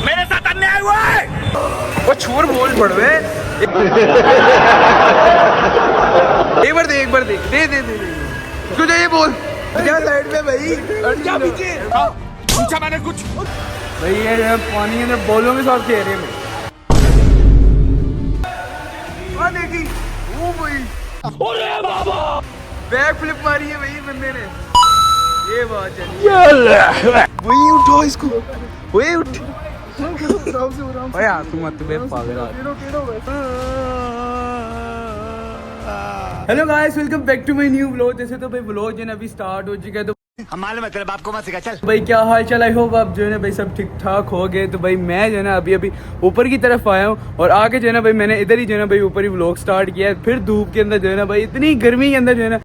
मेरे साथ अन्याय हुआ है। वो छोर बोल पड़वे। एक बार दे क्यों चाहिए बोल। क्या साइड में भाई, क्या पीछे पूछा मैंने कुछ भाई। ये पानी के अंदर बोलों के साथ खेल रहे हैं। देखी वो भाई, अरे बाबा बैक फ्लिप मारी है भाई बंदे ने। ये बात चली, वही उठो इसको, वही उठ। ओए आ तू मत बे पागल। Hello guys, welcome back to my new vlog. जैसे तो भाई व्लॉग जो है अभी स्टार्ट हो चुका है, तो हमारे मतलब आपको मत सिखा। चल भाई क्या हाल चाल, आई होप आप जो है ना भाई सब ठीक ठाक हो गए। तो भाई मैं जो है ना अभी ऊपर की तरफ आया हूँ, और आगे जो है ना भाई मैंने इधर ही जो है ना भाई ऊपर ही व्लॉग स्टार्ट किया है। फिर धूप के अंदर जो है ना भाई, इतनी गर्मी के अंदर जो है ना,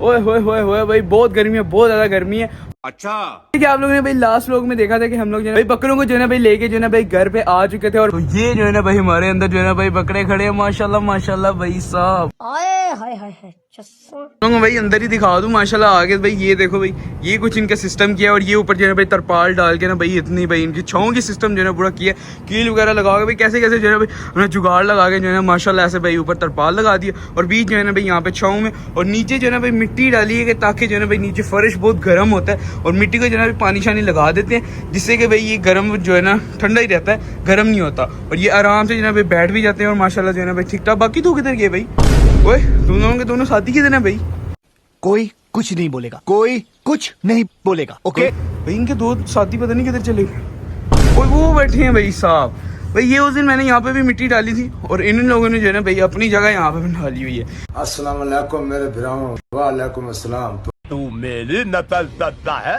ओए होए भाई बहुत गर्मी है, बहुत ज्यादा गर्मी है। अच्छा कि आप लोगों ने भाई लास्ट व्लॉग में देखा था कि हम लोग जो है भाई बकरों को जो है ना भाई लेके जो है ना भाई घर पे आ चुके थे। और तो ये जो है ना भाई हमारे अंदर जो है ना भाई बकरे खड़े हैं, माशाल्लाह भाई साहब। तो भाई अंदर ही दिखा दूं माशाल्लाह आगे भाई। ये देखो भाई, ये कुछ इनका सिस्टम किया है, और ये ऊपर जो है भाई तरपाल डाल के ना भाई इतनी भाई इनकी छाँव की सिस्टम जो है पूरा किया, कील वगैरह लगा के भाई कैसे जो है भाई उन्हें जुगाड़ लगा के जो है माशाल्लाह ऐसे भाई ऊपर तरपाल लगा दिया, और बीच जो है ना भाई यहाँ पे छाँव में, और नीचे जो है ना भाई मिट्टी डाली है ताकि जो है ना भाई नीचे फर्श बहुत गर्म होता है, और मिट्टी को जो है पानी शानी लगा देते हैं, जिससे कि भाई ये गर्म जो है ना ठंडा ही रहता है, गर्म नहीं होता, और ये आराम से जो है भाई बैठ भी जाते हैं, और माशाल्लाह जो है ना भाई ठीक ठाक। बाकी तू किधर गए भाई? ओए तुम लोगों के दोनों साथी किधर हैं भाई? कोई कुछ नहीं बोलेगा, कोई कुछ नहीं बोलेगा। ओके भाई इनके दो साथी पता नहीं किधर चले गए। ओए वो बैठे हैं भाई साहब। भाई ये उस दिन मैंने यहाँ पे भी मिट्टी डाली थी, और इन लोगों ने जो है ना भाई अपनी जगह यहाँ पे भी डाली हुई है। अस्सलाम वालेकुम मेरे भराओं, वालेकुम अस्सलाम। तू मेरी नकल करता है।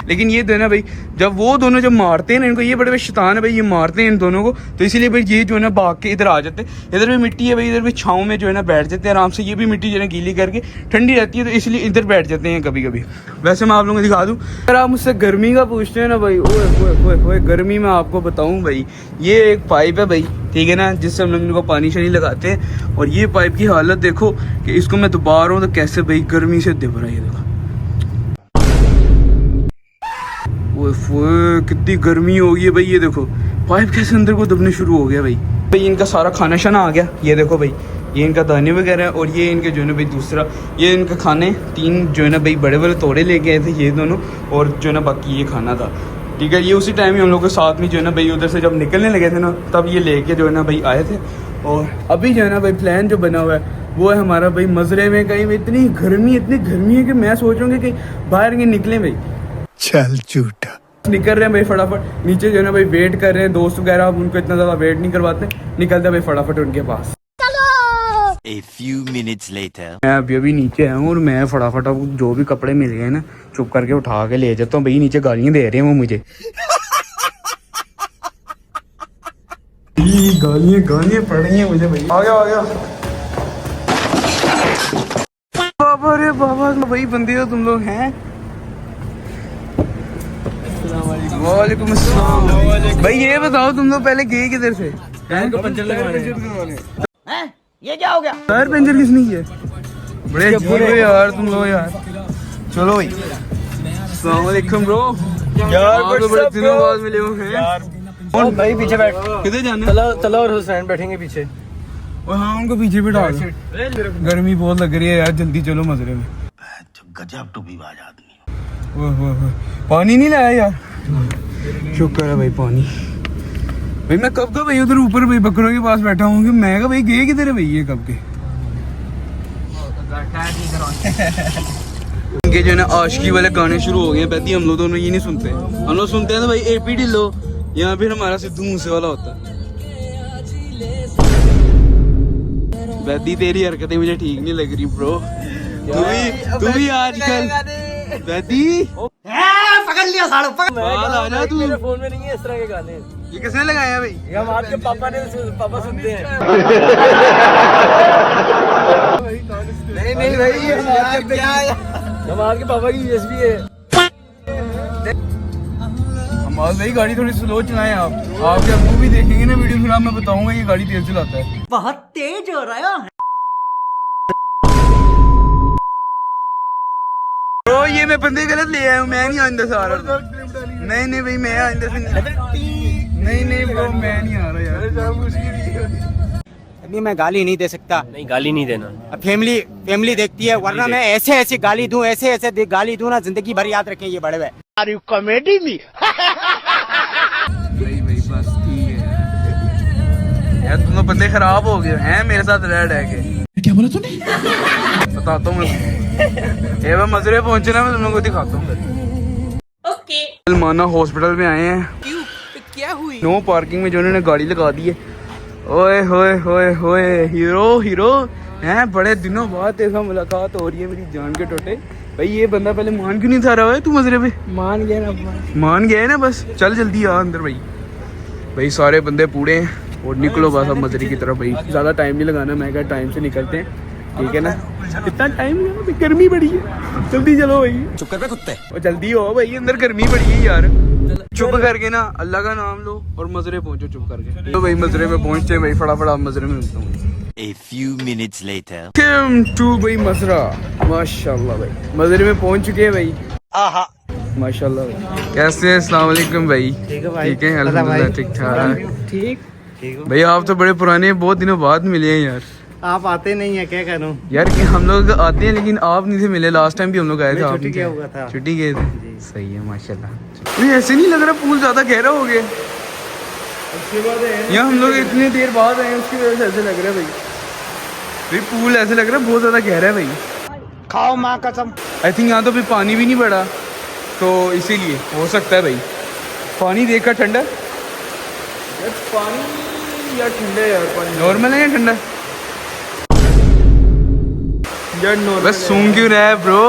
लेकिन ये जो है ना भाई, जब वो दोनों जब मारते हैं ना इनको, ये बड़े शैतान है भाई, ये मारते हैं इन दोनों को, तो इसीलिए भाई ये जो है ना भाग के इधर आ जाते हैं। इधर भी मिट्टी है भाई, इधर भी छाँव में जो है ना बैठ जाते हैं आराम से। ये भी मिट्टी जो है गीली करके ठंडी रहती है, तो इसलिए इधर बैठ जाते हैं कभी कभी। वैसे मैं आप लोगों को दिखा दूँ, अगर आप मुझसे गर्मी का पूछते हैं ना भाई, ओए गर्मी में आपको बताऊँ भाई, ये एक पाइप है भाई, ठीक है ना, जिससे हम लोग इनको पानी शानी लगाते हैं। और ये पाइप की हालत देखो कि इसको मैं दोबारा रहा हूँ तो कैसे भाई गर्मी से दिख रहा है। ये देखो कितनी गर्मी हो गई है भाई। ये देखो पाइप कैसे अंदर को दबने शुरू हो गया भाई इनका सारा खाना शाना आ गया। ये देखो भाई, ये इनका दाने वगैरह है, और ये इनके जो है ना भाई दूसरा, ये इनका खाने 3 जो है ना भाई बड़े बड़े तोड़े लेके आए थे ये दोनों, और जो है ना बाकी ये खाना था, ठीक है। ये उसी टाइम ही हम लोग के साथ में जो है ना भाई उधर से जब निकलने लगे थे ना, तब ये लेके जो है ना भाई आए थे। और अभी जो है ना भाई प्लान जो बना हुआ है वो है हमारा भाई मजरे में कहीं। इतनी गर्मी है कि मैं सोच रहा हूँ कि बाहर के निकले भाई। चल झूठा निकल रहे हैं भाई फटाफट नीचे जो है ना भाई वेट कर रहे हैं दोस्त वगैरह। अब उनको इतना ज़्यादा वेट नहीं करवाते, निकलते हैं भाई फटाफट उनके पास। A few minutes later. मैं अभी नीचे आया हूँ, और मैं फटाफट अब जो भी कपड़े मिल गए ना चुप करके उठा के ले जाता हूँ भाई। नीचे गालियाँ दे रहे हैं वो मुझे, गालियाँ पड़ रही हैं मुझे भाई। आ गया बाबा रे बाबा, भाई बंदे हो तुम लोग हैं। वालेकुम अस्सलाम। भाई ये बताओ तुम लोग पहले गए किधर से? पंचर लगवाने। ये क्या हो गया? टायर पंचर किसने किया? बड़े बुरे यार तुम लोग यार। चलो भाई अस्सलाम वालेकुम ब्रो। यार बड़े दिनों बाद मिले हो हैं। और भाई पीछे बैठ, किधर जाना? चलो और हुसैन बैठेंगे पीछे। और हाँ उनको पीछे बिठा दो, गर्मी बहुत लग रही है यार, जल्दी चलो मजरे में। गजब टूबीबाज आदमी। ओह पानी नहीं लाया यार? शुक्र है भाई पानी। भाई मैं कब का भाई उधर ऊपर भाई बकरों के पास बैठा हूँ कि मैं भाई गए किधर है भाई ये कब के? इनके जो है ना आशिकी वाले गाने शुरू हो गए हैं बैदी। हम लोग दोनों ये नहीं सुनते, हम लोग सुनते हैं तो भाई एपी ढिल्लो, यहाँ फिर हमारा सिद्धू मूसे वाला होता है। बैदी तेरी हरकतें मुझे ठीक नहीं लग रही ब्रो। तू भी आजकल बैदी पकड़ लिया साड़ो, पकड़। आ जा तू। मेरे फोन में नहीं है इस तरह के गाने। ये किसने लगाया भाई? ये हम आपके पापा सुनते हैं। नहीं भाई, ये हमारे पापा की यूएसबी है। हमारे भाई गाड़ी थोड़ी स्लो चलाएं आप। आपके अब्बू भी देखेंगे ना वीडियो, फिर मैं बताऊंगा ये गाड़ी तेज चलाता है। बहुत तेज हो रहा है। तो ये मैं बंदे गलत ले आया हूँ, मैं नहीं आइंदा से आ रहा। नहीं भाई मैं आइंदा से नहीं ब्रो मैं नहीं आ रहा यार। अभी मैं गाली नहीं दे सकता। नहीं गाली नहीं देना। अब फैमिली देखती है, वरना मैं ऐसे गाली दूं, ऐसे गाली दूं ना, जिंदगी भर याद रखें ये बड़े हुए। भाई बस ठीक है यार, तुम लोग बंदे खराब हो गए हैं मेरे साथ रह के। क्या बोला तूने? बताता हूँ मैं। ये मैं मजरे पहुंचे ना, मैं तुम लोगों को दिखाता हूँ। ओके सलमाना हॉस्पिटल में आए हैं। क्यों? क्या हुई? नो पार्किंग में जो उन्होंने गाड़ी लगा दी है। ओए होए हीरो हैं, बड़े दिनों बाद तेरा मुलाकात हो रही है मेरी जान के टोटे। भाई ये बंदा पहले मान क्यों नहीं था रहा है तू मजरे पे? मान गया ना, बस चल जल्दी आ अंदर भाई सारे बंदे पूरे हैं और निकलो बस अब मजरे की तरफ। भाई ज़्यादा टाइम नहीं लगाना, मैं क्या टाइम से निकलते हैं, ठीक है ना? कितना टाइम है, गर्मी बड़ी है, जल्दी चलो भाई। चुप कर बे कुत्ते। और जल्दी हो भाई, अंदर गर्मी बड़ी है यार। चुप करके ना अल्लाह का नाम लो और मजरे पहुंचो चुप करके। तो भाई मजरे में पहुंचते हैं भाई, फटाफट मजरे में मिलता हूँ। A few minutes later. भाई मजरा माशाल्लाह भाई मजरे में पहुंच चुके हैं भाई। माशाल्लाह भाई। कैसे हैं? अस्सलाम वालेकुम भाई। ठीक है अल्हम्दुलिल्लाह ठीक ठाक। ठीक भाई आप तो बड़े पुराने, बहुत दिनों बाद मिले हैं यार। आप आते नहीं है, क्या करूं यार कि हम लोग आते हैं लेकिन आप नहीं थे मिले। लास्ट टाइम भी हम लोग आए थे, आप छुट्टी गया हुआ था। छुट्टी गए थे। सही है माशाल्लाह। ये ऐसे नहीं लग रहा पूल ज्यादा गहरा हो गया यहाँ, हम लोग इतनी देर बाद आए उसकी वजह से ऐसे लग रहा है भाई पूल ऐसे लग रहा है बहुत ज्यादा गहरा है भाई। खाओ माँ कसम। आई थिंक यहाँ तो भी पानी भी नहीं बढ़ा, तो इसीलिए हो सकता है भाई। पानी देखा ठंडा यार, पानी यार ठंडा है यार, पानी नॉर्मल है या ठंडा यार? नॉर्मल बस सूंघ क्यों रहा है ब्रो?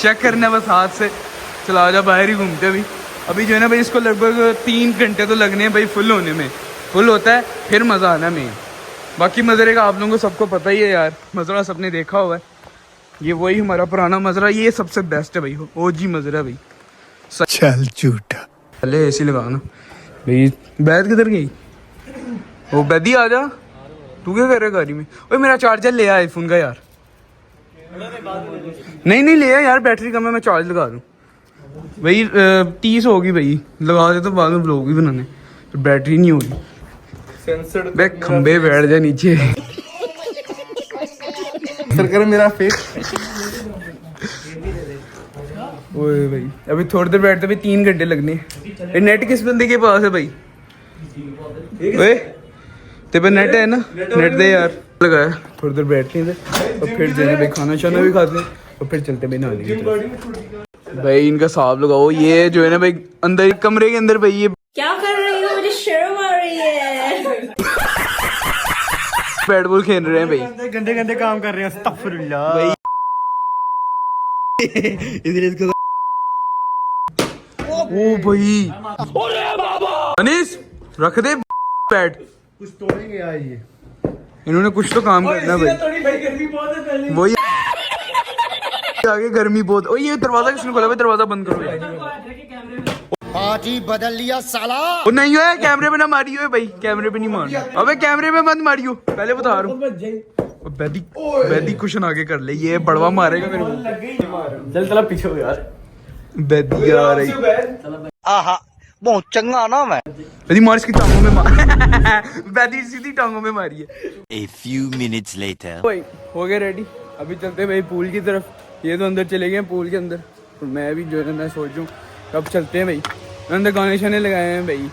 चेक करना बस हाथ से, चला जा बाहर ही घूमते अभी जो है ना भाई। इसको लगभग 3 घंटे तो लगने हैं भाई फुल होने में। फुल होता है फिर मज़ा आना मेन। बाकी मज़रे का आप लोगों को सबको पता ही है यार, मज़रा सबने देखा हुआ है। ये वही हमारा पुराना मज़रा, ये सबसे बेस्ट है भाई, ओजी मज़रा भाई। चल झूठा। पहले ऐसी लगाना भाई। बैद किधर गई? वो बैदी आ जा, तू क्या कर रहा है गाड़ी में? ओए मेरा चार्जर ले आ आईफोन का यार। नहीं ले आ यार, बैटरी कम है, मैं चार्ज लगा दूँ भाई। 30 होगी भाई, लगा दे तो बाद में ब्लॉग भी बनाने, तो बैटरी नहीं होगी। बे खंबे बैठ जाए नीचे। सरकार मेरा फेस। ओए भाई अभी थोड़ी देर बैठते भाई, 3 घंटे लगने। ये नेट किस बंदे के पास है भाई? ओए तेरे पे नेट है ना? नेट दे यार। लगाया थोड़ी देर बैठ लेंगे और फिर जो है भाई खाना शाना भी खाते हैं और फिर चलते भाई नहाने की तरफ। भाई इनका हिसाब लगाओ, ये जो है ना भाई अंदर कमरे के अंदर भाई ये क्या कर रही हो? मुझे शर्म आ रही है। बैट बॉल खेल रहे हैं भाई, गंदे काम कर रहे हैं। अस्तगफुरुल्लाह भाई। इधर इसको ओ भाई अनीस रख दे बैट। कुछ तोड़ेंगे यार ये। इन्होंने कुछ तो काम करना भाई। वही आगे गर्मी बहुत। ओ ये दरवाजा किसने खोला भाई? दरवाजा बंद करो यार। पार्टी बदल लिया साला। वो नहीं है, कैमरे पे ना मारियो भाई, कैमरे पे नहीं मारना। अबे कैमरे पे मत मारियो, पहले बता रहा हूँ। बैदी क्वेश्चन आगे कर ले, ये बड़वा मारेगा मेरे को। चल चला पीछे हो यार। बैदी आ रही। आहा बहुत चंगा ना मैं। बैदी मार इसकी टांगों में मार। बैदी सीधी टांगों में मारी है। A few minutes later. भाई हो गए रेडी, अभी चलते हैं भाई पूल की तरफ। ये तो अंदर चले गए पूल के अंदर, तो मैं भी जो है मैं सोच रहा हूँ कब चलते हैं भाई। अंदर गाने शाने लगाए हैं भाई।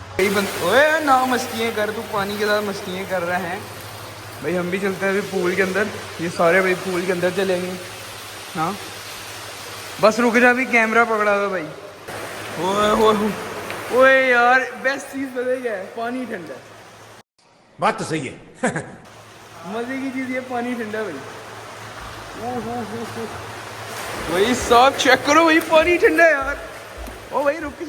ओए ना मस्तियाँ कर, तू पानी के साथ मस्तियाँ कर रहा है भाई। हम भी चलते हैं अभी पूल के अंदर। ये सारे भाई पूल के अंदर चलेंगे। हाँ बस रुक जा, भी कैमरा पकड़ा हुआ भाई। ओए यार बेस्ट चीज़ पता है क्या है? पानी ठंडा। बात तो सही है। मजे की चीज़ ये पानी ठंडा भाई। भाई साहब चेक करो भाई, पानी ठंडा है यार। ओ भाई रुक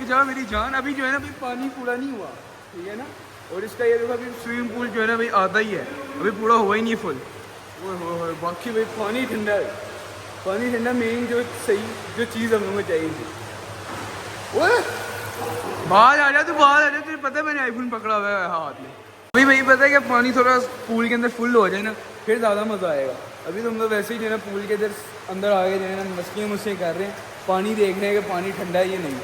जा मेरी जान। अभी जो है ना भाई पानी पूरा नहीं हुआ, ठीक है ना? और इसका ये देखो अभी स्विमिंग पूल जो है ना भाई आधा ही है, अभी पूरा हुआ ही नहीं फुल। ओए बाकी भाई पानी ठंडा है। पानी ठंडा मेन जो सही जो चीज़ हम लोगों को चाहिए थी। ओए बाहर आ जा, तू बाहर आ जा। तुझे पता है मैंने आईफोन पकड़ा हुआ है हाथ में। अभी भाई पता है क्या, पानी थोड़ा पूल के अंदर फुल हो जाए ना फिर ज़्यादा मज़ा आएगा। अभी तो हम लोग वैसे ही जो है ना पूल के इधर अंदर आ गए जो है ना मस्तियाँ मुस्तियाँ कर रहे हैं, पानी देख रहे हैं कि पानी ठंडा है या नहीं।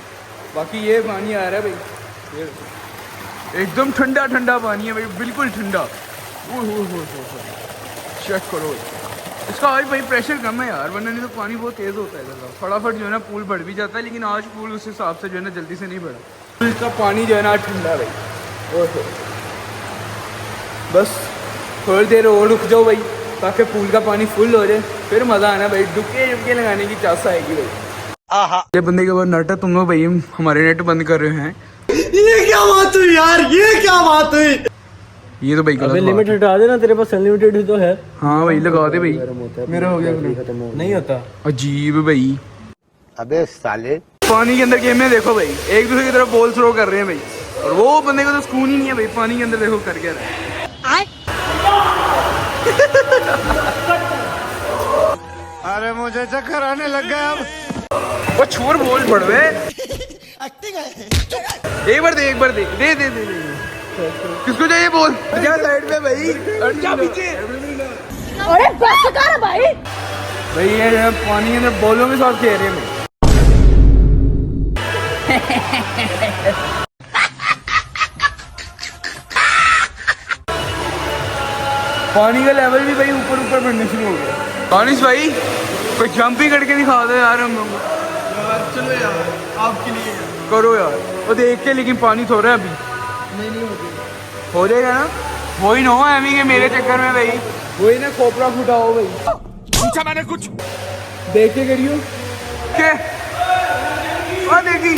बाकी ये पानी आ रहा है भाई, ये एकदम ठंडा ठंडा पानी है भाई, बिल्कुल ठंडा। चेक करो इसका आज भाई प्रेशर कम है यार, वरना नहीं तो पानी बहुत तेज़ होता है इधर। फटाफट जो है ना पूल बढ़ भी जाता है, लेकिन आज पूल उस हिसाब से जो है ना जल्दी से नहीं बढ़ा। इसका पानी जो है ना ठंडा है भाई। ओहो बस थोड़ी देर और रुक जाओ भाई, ताकि पूल का पानी फुल हो जाए, फिर मज़ा आना भाई। डुबके लगाने की चांस आएगी भाई। ये बंदे के बाद नट है, तुम लोग भाई हमारे नेट बंद कर रहे हैं। ये क्या बात हुई यार, ये क्या बात हुई? ये तो भाई अबे लिमिट हटा देना, तेरे पास अनलिमिटेड ही तो है। हाँ भाई लगा दे भाई, मेरा हो गया नहीं होता। अजीब भाई। अबे साले पानी के अंदर गेम में देखो भाई, एक दूसरे की तरफ बॉल थ्रो कर रहे हैं भाई, और वो बंदे को तो सुकून ही नहीं है भाई। पानी के अंदर देखो कर क्या रहा है। अरे मुझे चक्कर आने लग गया अब। वो छोर बोल पड़ रहे एक बार दे दे दे दे दे किसको चाहिए बोल? क्या साइड में भाई, और क्या पीछे? अरे बस कर भाई। भाई ये पानी के अंदर बॉलों के साथ खेल रहे हैं। पानी का लेवल भी भाई ऊपर ऊपर बढ़ने शुरू हो गया। दानिश भाई कोई जंप ही करके दिखा दो यार हम लोग को। चलो यार आपके लिए करो यार, वो देख के। लेकिन पानी थोड़ा है अभी, नहीं हो जाएगा ना। वही ना हो एमी के मेरे चक्कर में भाई, वही ना खोपड़ा फुटाओ भाई। पूछा मैंने कुछ, देख के करियो क्या देखी।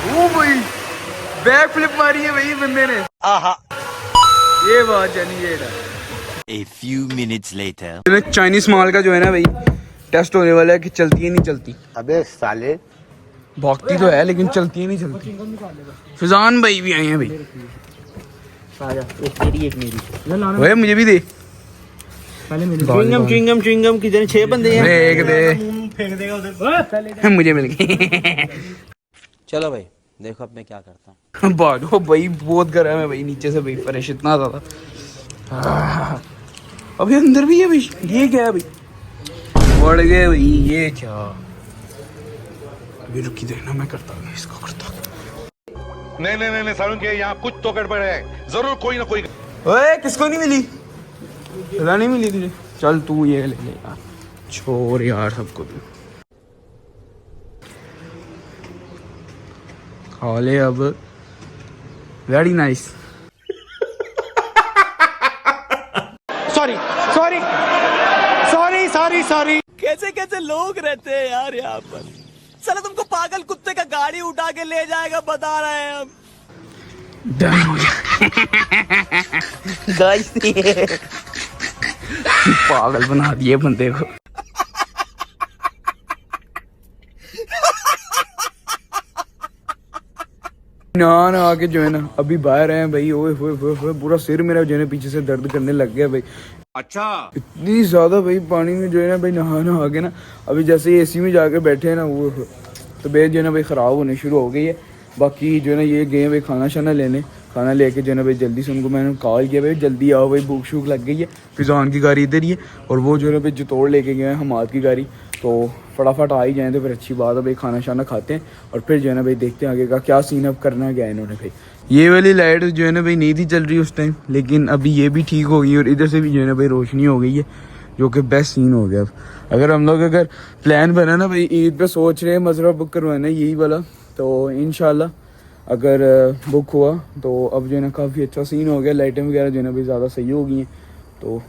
वो भाई बैक फ्लिप मारी है भाई बंदे ने। ये बात जानी ये ना। A few minutes later. Chinese माल का जो है ना भाई टेस्ट होने वाला है कि चलती है नहीं चलती। अबे साले भागती तो है लेकिन चलती है नहीं चलती। फिजान भाई भी आए हैं भाई। एक मेरी ओए मुझे भी दे। च्युइंगम किधर? 6 बंदे हैं। एक दे, फेंक देगा उधर। मुझे मिल गई। चलो भाई देखो अब मैं क्या करता हूँ। बाजो भाई बहुत गर्म है भाई, नीचे से भाई फ्रेश इतना ज्यादा। अभी अंदर भी है भाई, ये क्या है भाई? बढ़ गए भाई, ये क्या? अभी रुकी देखना, मैं करता हूँ इसको करता हूँ। नहीं सारुण के यहाँ कुछ तो गड़बड़ है, जरूर कोई ना कोई। ओए किसको नहीं मिली? सजा नहीं मिली तुझे? चल तू ये ले ले यार, छोड़ यार सबको तू खा ले अब। Very nice. सॉरी। कैसे लोग रहते हैं यार यहाँ पर। चलो तुमको पागल कुत्ते का गाड़ी उठा के ले जाएगा, बता रहे हैं हम। डन हो गाइस पागल बना दिए बंदे को। ना आके जो है ना अभी बाहर हैं भाई। ओए पूरा सिर मेरा जो है ना पीछे से दर्द करने लग गया भाई। अच्छा इतनी ज्यादा भाई पानी में जो है ना भाई नहा के ना, अभी जैसे एसी में जाके बैठे हैं ना, वो तबीयत जो है ना भाई ख़राब होने शुरू हो गई है। बाकी जो है ना ये गए भाई खाना शाना लेने, खाना लेके जो है ना भाई जल्दी से उनको मैंने कॉल किया भाई जल्दी आओ भाई, भूख शूख लग गई है। फिजान की गाड़ी इधर ही है, और वो जो है ना भाई जतोड़ लेके गए हैं हमाद की गाड़ी। तो फटाफट आ ही जाएँ तो फिर अच्छी बात है भाई। खाना शाना खाते हैं और फिर जो है ना भाई देखते हैं आगे का क्या सीन अप करना गया इन्होंने भाई। ये वाली लाइट जो है ना भाई नहीं थी चल रही उस टाइम, लेकिन अभी ये भी ठीक हो गई और इधर से भी जो है ना भाई रोशनी हो गई है, जो कि बेस्ट सीन हो गया। अगर हम लोग अगर प्लान बना ना भाई ईद पे सोच रहे हैं मजरा बुक करवाना यही वाला, तो इंशाल्लाह अगर बुक हुआ तो अब जो है ना काफ़ी अच्छा सीन हो गया। लाइटें वगैरह जो है ना भाई ज़्यादा सही हो गई हैं, तो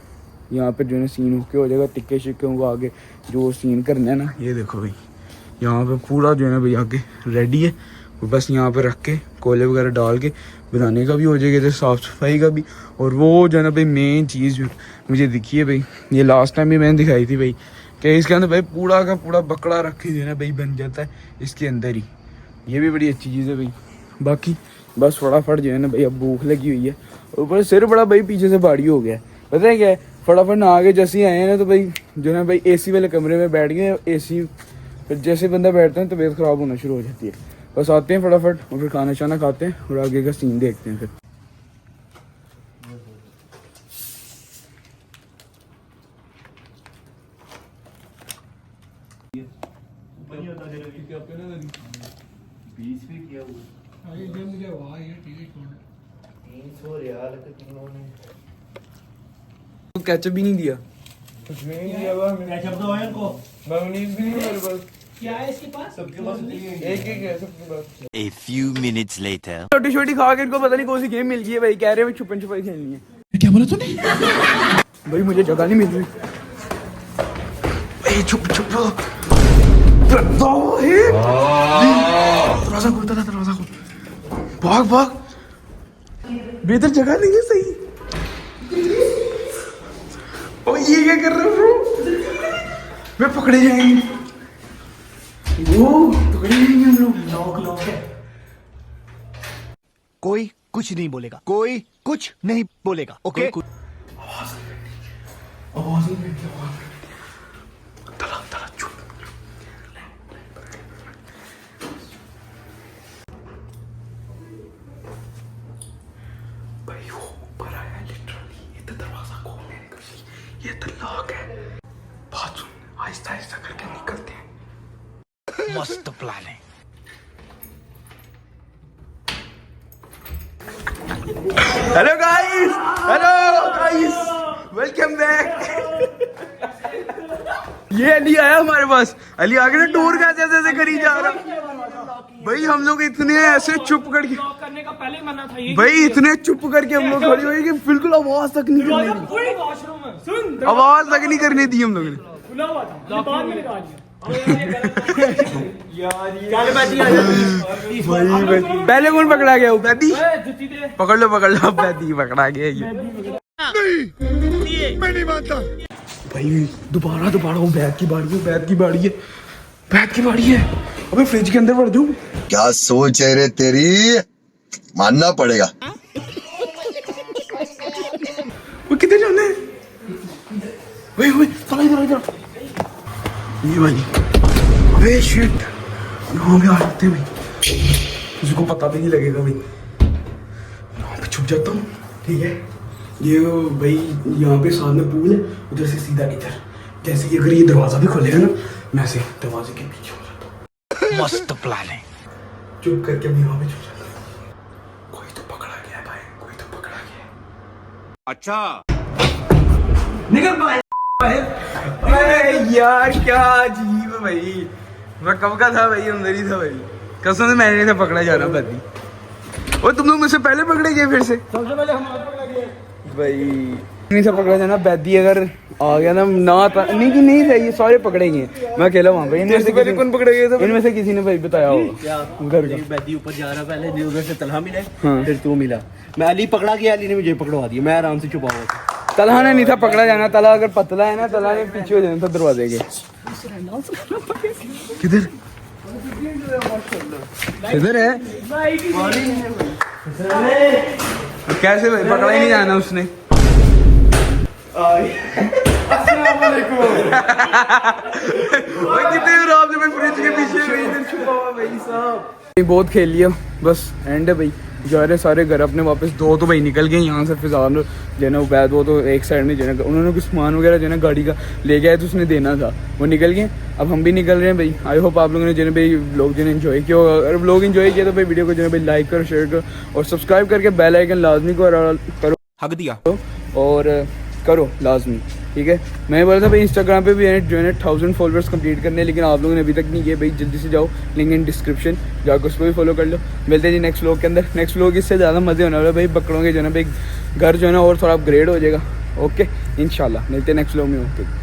यहाँ पर जो है ना सीन ओके हो जाएगा। टिक्के शिक्के को आगे जो सीन करना है ना, ये देखो भाई यहाँ पे पूरा जो है ना भाई आगे रेडी है। बस यहाँ पे रख के कोयले वगैरह डाल के बनाने का भी हो जाएगा, इधर साफ़ सफाई का भी। और वो जो है ना भाई मेन चीज़ मुझे दिखी है भाई, ये लास्ट टाइम भी मैंने दिखाई थी भाई, कि इसके अंदर भाई पूरा का पूरा बकरा रख के जो है ना भाई बन जाता है इसके अंदर ही। ये भी बड़ी अच्छी चीज़ है भाई। बाकी बस फटाफट जो है ना भाई अब भूख लगी हुई है, ऊपर सिर बड़ा भाई पीछे से भारी हो गया है। पता है क्या है, फटाफट नहा के जैसे ही आए हैं ना तो भाई जो है ना भाई एसी वाले कमरे में बैठ गए। एसी फिर जैसे बंदा बैठता है तो तबीयत ख़राब होना शुरू हो जाती है। बस आते हैं फटाफट और फिर खाना शाना खाते हैं और आगे का सीन देखते हैं फिर। कैचअप भी नहीं दिया। A few minutes later. छोटी छोटी खा के इनको पता नहीं कौन सी गेम मिल गई है भाई, कह रहे हैं छुपन छुपाई खेलनी है। क्या बोला तूने? भाई मुझे जगह नहीं मिल रही। भाई चुप चुप दरवाजा खोलता था, दरवाजा खोल, भाग भाग, बेहतर जगह नहीं है सही। ओ ये क्या कर रहे हो ब्रो? मैं पकड़े जाएंगे, वो पकड़े जाएंगे हम लोग। लॉक है। कोई कुछ नहीं बोलेगा, कोई कुछ नहीं बोलेगा, ओके? आवाज नहीं करती, तला तला चुप। भाई वो ऊपर आया लिटरली, ये तो दरवाजा खोलने निकली, ये तो लॉक है। बात सुन, आहिस्ता आहिस्ता करके निकलते हैं। मस्त प्लान है। Hello guys, welcome back. ये अली आया हमारे पास, अली आगे ना टूर कैसे ऐसे करी जा रहा। भाई हम लोग इतने ऐसे चुप करके करने का पहले ही मना था ये। भाई इतने चुप करके हम लोग खड़े हुए कि बिल्कुल आवाज तक नहीं करने दी, पूरी वॉशरूम में सुन आवाज तक नहीं करने दी हम लोगों ने। खुला हुआ था, बाद में निकाल दिया। पहले कौन पकड़ा गया? बैदी जुत्ती दे। पकड़ लो बैदी पकड़ा गया ये। मैं नहीं मानता। भाई दोबारा वो बैग की बाड़ी है। अबे फ्रिज के अंदर पड़ दूं? क्या सोच है रे तेरी, मानना पड़ेगा। वो कितने जाने हैं? भाई चलो इधर ये भाई। अबे शिट, यहाँ पे आ जाते हैं भाई, किसी को पता भी नहीं लगेगा भाई। यहाँ पे छुप जाता हूँ, ठीक है? ये भाई यहाँ पे सामने पूल है, उधर से सीधा इधर। जैसे कि अगर ये दरवाजा भी खोलेगा ना, मैं से दरवाजे के पीछे हो जाता हूँ। मस्त प्लान है। चुप करके मैं यहाँ पे छुप जाता हूँ। कोई तो पकड़ा गया है भाई, कोई तो पकड़ा गया है। अच्छा निकल पाए। अरे यार क्या अजीब है भाई, मैं कब का था भाई, अंदर ही था भाई, कसम से मैंने से पकड़ा जा रहा बैदी। और तुम लोग मुझसे पहले पकड़े गए, फिर से सबसे पहले हम पकड़ा गए भाई। नहीं से पकड़ा जाना, बैदी अगर आ गया ना नहीं चाहिए, सारे पकड़े गए, मैं अकेला वहाँ पे। इनमें से पहले कौन पकड़े गए थे? इनमें से किसी ने भाई बताया होगा घर का। बैदी ऊपर जा रहा, पहले उधर से तलहा मिला, हाँ। फिर तू मिला, मैं अली पकड़ा गया, अली ने मुझे पकड़वा दिया, मैं आराम से छुपा हुआ था। तलहा ने नहीं था पकड़ा जाना, तला अगर पतला है ना, तला ने पीछे हो जाना था दरवाजे के। किधर इधर है? कैसे भाई पकड़ा ही नहीं जाना उसने? कितने आराम से मैं फ्रिज के पीछे इधर छुपा हुआ भाई साहब। बहुत खेल लिया, बस एंड है भाई। जा रहे सारे घर अपने वापस। दो तो भाई निकल गए यहाँ से, फिजान जो है ना वैद, वो तो एक साइड में जो है उन्होंने कुछ सामान वगैरह जो है ना गाड़ी का ले गया है, तो उसने देना था, वो निकल गए। अब हम भी निकल रहे हैं भाई। आई होप आप लोगों ने जो है भाई व्लॉग जो है एंजॉय किया होगा। अगर व्लॉग एंजॉय किया तो भाई वीडियो को जो है भाई लाइक करो, शेयर करो और सब्सक्राइब करके बेल आइकन लाजमी करो, हक दिया और करो लाजमी, ठीक है? मैं बोला था भाई इंस्टाग्राम पे भी जो है 1000 फॉलोअर्स कंप्लीट करने, लेकिन आप लोगों ने अभी तक नहीं किए भाई। जल्दी से जाओ, लिंक इन डिस्क्रिप्शन, जाकर उसको भी फॉलो कर लो। मिलते हैं जी नेक्स्ट व्लॉग के अंदर। नेक्स्ट व्लॉग इससे ज़्यादा मज़े होने वाले भाई, बकरों के जो है ना भाई घर जो है ना और थोड़ा अपग्रेड हो जाएगा। ओके इंशाल्लाह मिलते हैं नेक्स्ट व्लॉग में। ओके।